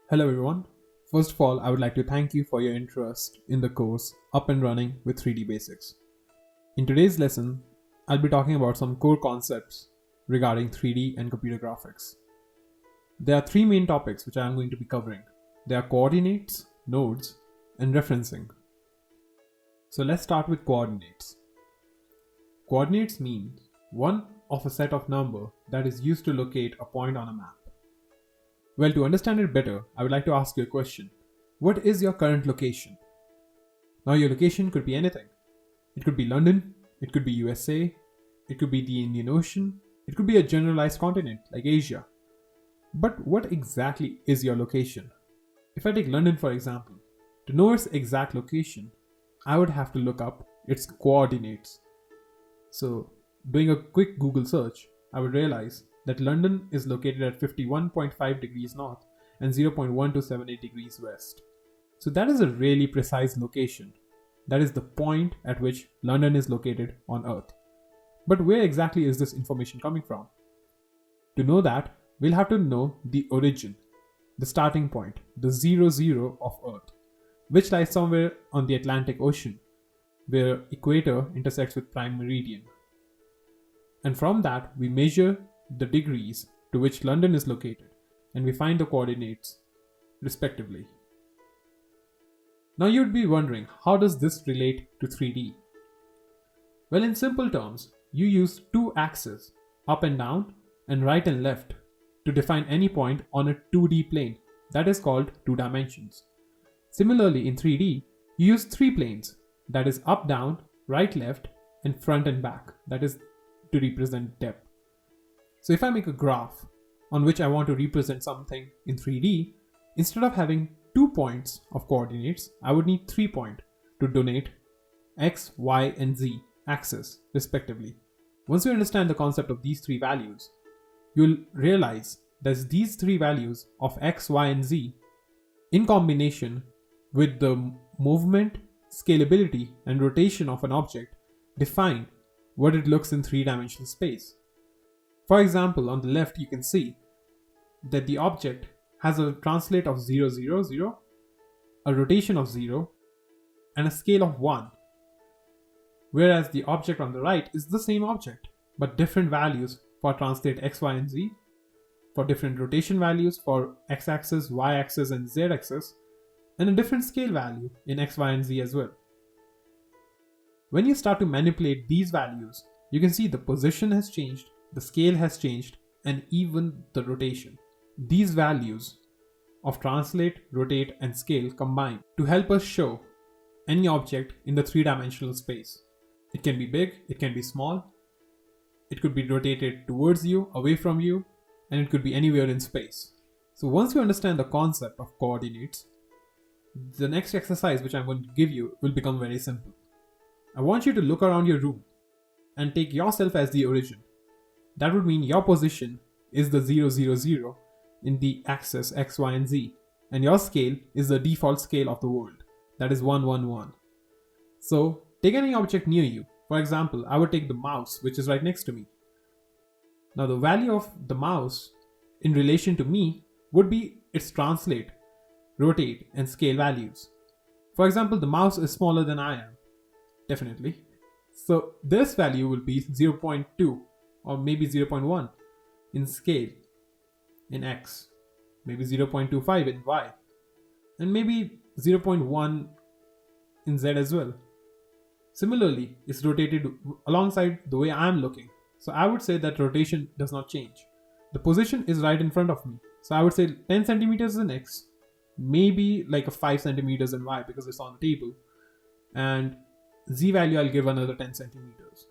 Hello everyone. First of all, I would like to thank you for your interest in the course Up and Running with 3D Basics. In today's lesson, I'll be talking about some core concepts regarding 3D and computer graphics. There are three main topics which I am going to be covering. They are coordinates, nodes, and referencing. So let's start with coordinates. Coordinates means one of a set of number that is used to locate a point on a map. Well, to understand it better, I would like to ask you a question. What is your current location? Now, your location could be anything. It could be London, it could be USA, it could be the Indian Ocean, it could be a generalized continent like Asia. But what exactly is your location? If I take London for example, to know its exact location, I would have to look up its coordinates. So, doing a quick Google search, I would realize that London is located at 51.5 degrees north and 0.1278 degrees west. So that is a really precise location. That is the point at which London is located on Earth. But where exactly is this information coming from? To know that, we'll have to know the origin, the starting point, the 0 of Earth, which lies somewhere on the Atlantic Ocean, where equator intersects with prime meridian. And from that, we measure the degrees to which London is located, and we find the coordinates respectively. Now you'd be wondering, how does this relate to 3D? Well, in simple terms, you use two axes, up and down and right and left, to define any point on a 2D plane that is called 2 dimensions. Similarly, in 3D, you use three planes, that is up, down, right, left, and front and back, that is to represent depth. So if I make a graph on which I want to represent something in 3D, instead of having 2 points of coordinates, I would need 3 points to denote x, y, and z axes respectively. Once you understand the concept of these three values, you'll realize that these three values of x, y, and z in combination with the movement, scalability, and rotation of an object define what it looks in three-dimensional space. For example, on the left you can see that the object has a translate of 0, 0, 0, a rotation of 0, and a scale of 1. Whereas the object on the right is the same object, but different values for translate x, y, and z, for different rotation values for x-axis, y-axis, and z-axis, and a different scale value in x, y, and z as well. When you start to manipulate these values, you can see the position has changed, the scale has changed, and even the rotation. These values of translate, rotate, and scale combine to help us show any object in the three-dimensional space. It can be big, it can be small, it could be rotated towards you, away from you, and it could be anywhere in space. So once you understand the concept of coordinates, the next exercise which I'm going to give you will become very simple. I want you to look around your room and take yourself as the origin. That would mean your position is the 0, 0, 0 in the axis x, y, and z, and your scale is the default scale of the world, that is 1, 1, 1. So take any object near you. For example, I would take the mouse which is right next to me. Now the value of the mouse in relation to me would be its translate, rotate, and scale values. For example, the mouse is smaller than I am, definitely. So this value will be 0.2 or maybe 0.1 in scale in x, maybe 0.25 in y, and maybe 0.1 in z as well. Similarly, it's rotated alongside the way I am looking. So I would say that rotation does not change. The position is right in front of me. So I would say 10 centimeters in x, maybe like a 5 centimeters in y because it's on the table, and z value I'll give another 10 centimeters.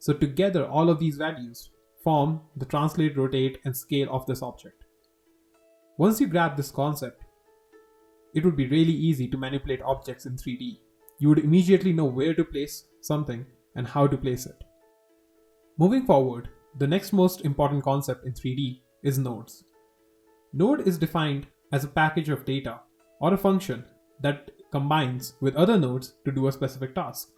So together all of these values form the translate, rotate, and scale of this object. Once you grab this concept, it would be really easy to manipulate objects in 3D. You would immediately know where to place something and how to place it. Moving forward, the next most important concept in 3D is nodes. Node is defined as a package of data or a function that combines with other nodes to do a specific task.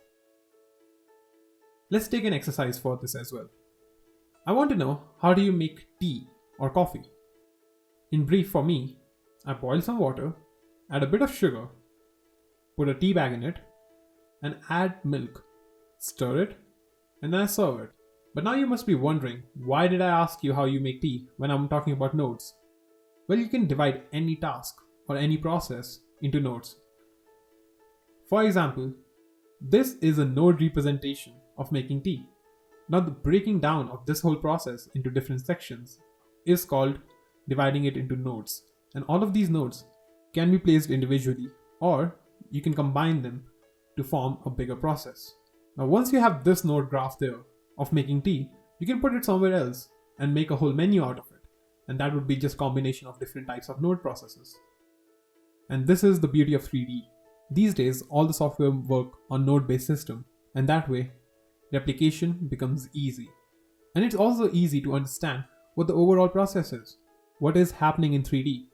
Let's take an exercise for this as well. I want to know, how do you make tea or coffee? In brief, for me, I boil some water, add a bit of sugar, put a tea bag in it, and add milk, stir it, and then I serve it. But now you must be wondering, why did I ask you how you make tea when I'm talking about nodes? Well, you can divide any task or any process into nodes. For example, this is a node representation of making tea. Now the breaking down of this whole process into different sections is called dividing it into nodes. And all of these nodes can be placed individually, or you can combine them to form a bigger process. Now once you have this node graph there of making tea, you can put it somewhere else and make a whole menu out of it. And that would be just combination of different types of node processes. And this is the beauty of 3D. These days, all the software work on node-based system, and that way, replication becomes easy. And it's also easy to understand what the overall process is, what is happening in 3D.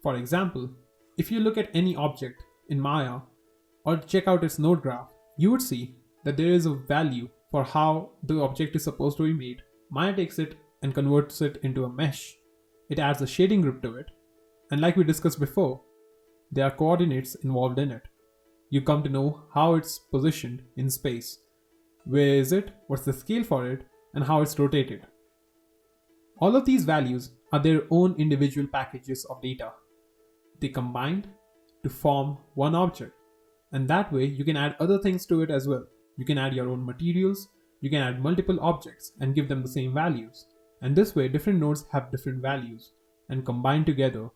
For example, if you look at any object in Maya or check out its node graph, you would see that there is a value for how the object is supposed to be made. Maya takes it and converts it into a mesh. It adds a shading group to it, and like we discussed before, there are coordinates involved in it. You come to know how it's positioned in space. Where is it, what's the scale for it, and how it's rotated. All of these values are their own individual packages of data. They combined to form one object, and that way you can add other things to it as well. You can add your own materials, you can add multiple objects and give them the same values. And this way different nodes have different values and combine together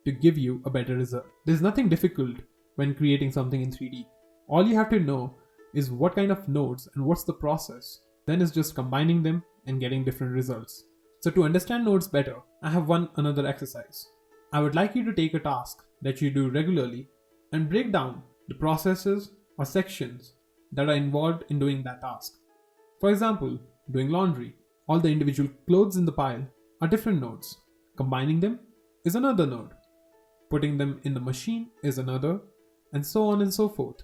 to give you a better result. There's nothing difficult when creating something in 3D. All you have to know is what kind of nodes and what's the process. Then it's just combining them and getting different results. So to understand nodes better, I have another exercise. I would like you to take a task that you do regularly and break down the processes or sections that are involved in doing that task. For example, doing laundry. All the individual clothes in the pile are different nodes. Combining them is another node. Putting them in the machine is another, and so on and so forth.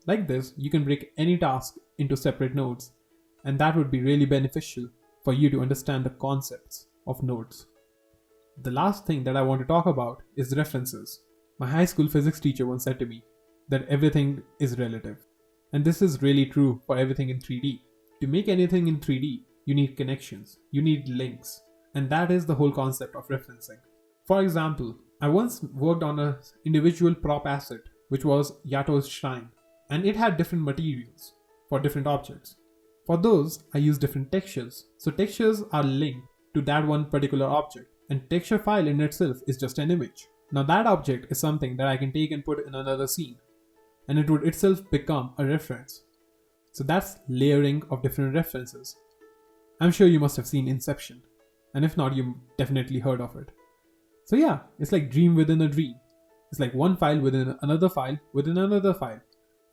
Like this, you can break any task into separate nodes, and that would be really beneficial for you to understand the concepts of nodes. The last thing that I want to talk about is references. My high school physics teacher once said to me that everything is relative. And this is really true for everything in 3D. To make anything in 3D, you need connections, you need links, and that is the whole concept of referencing. For example, I once worked on an individual prop asset, which was Yato's shrine, and it had different materials for different objects. For those, I used different textures. So textures are linked to that one particular object, and texture file in itself is just an image. Now that object is something that I can take and put in another scene, and it would itself become a reference. So that's layering of different references. I'm sure you must have seen Inception, and if not, you definitely heard of it. So yeah, it's like dream within a dream. It's like one file within another file within another file.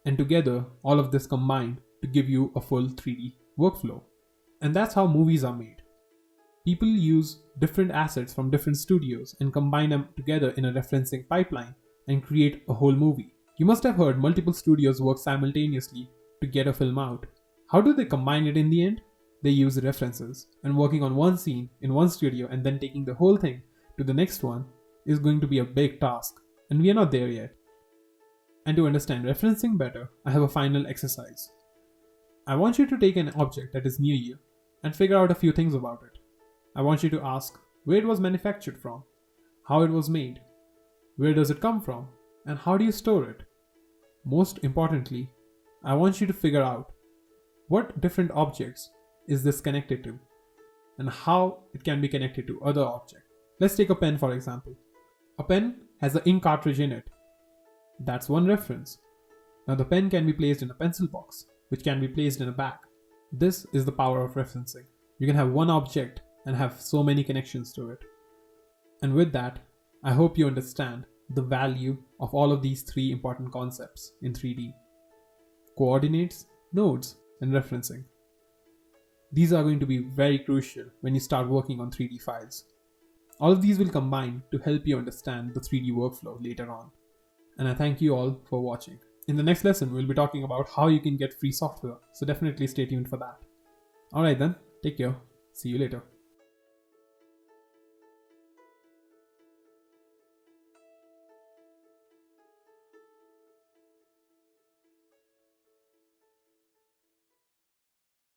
And together, all of this combined to give you a full 3D workflow. And that's how movies are made. People use different assets from different studios and combine them together in a referencing pipeline and create a whole movie. You must have heard multiple studios work simultaneously to get a film out. How do they combine it in the end? They use references, and working on one scene in one studio and then taking the whole thing to the next one is going to be a big task, and we are not there yet. And to understand referencing better, I have a final exercise. I want you to take an object that is near you and figure out a few things about it. I want you to ask where it was manufactured from, how it was made, where does it come from, and how do you store it. Most importantly, I want you to figure out what different objects is this connected to and how it can be connected to other objects. Let's take a pen for example. A pen has an ink cartridge in it. That's one reference. Now the pen can be placed in a pencil box, which can be placed in a bag. This is the power of referencing. You can have one object and have so many connections to it. And with that, I hope you understand the value of all of these three important concepts in 3D. Coordinates, nodes, and referencing. These are going to be very crucial when you start working on 3D files. All of these will combine to help you understand the 3D workflow later on. And I thank you all for watching. In the next lesson, we'll be talking about how you can get free software, so definitely stay tuned for that. Alright then, take care. See you later.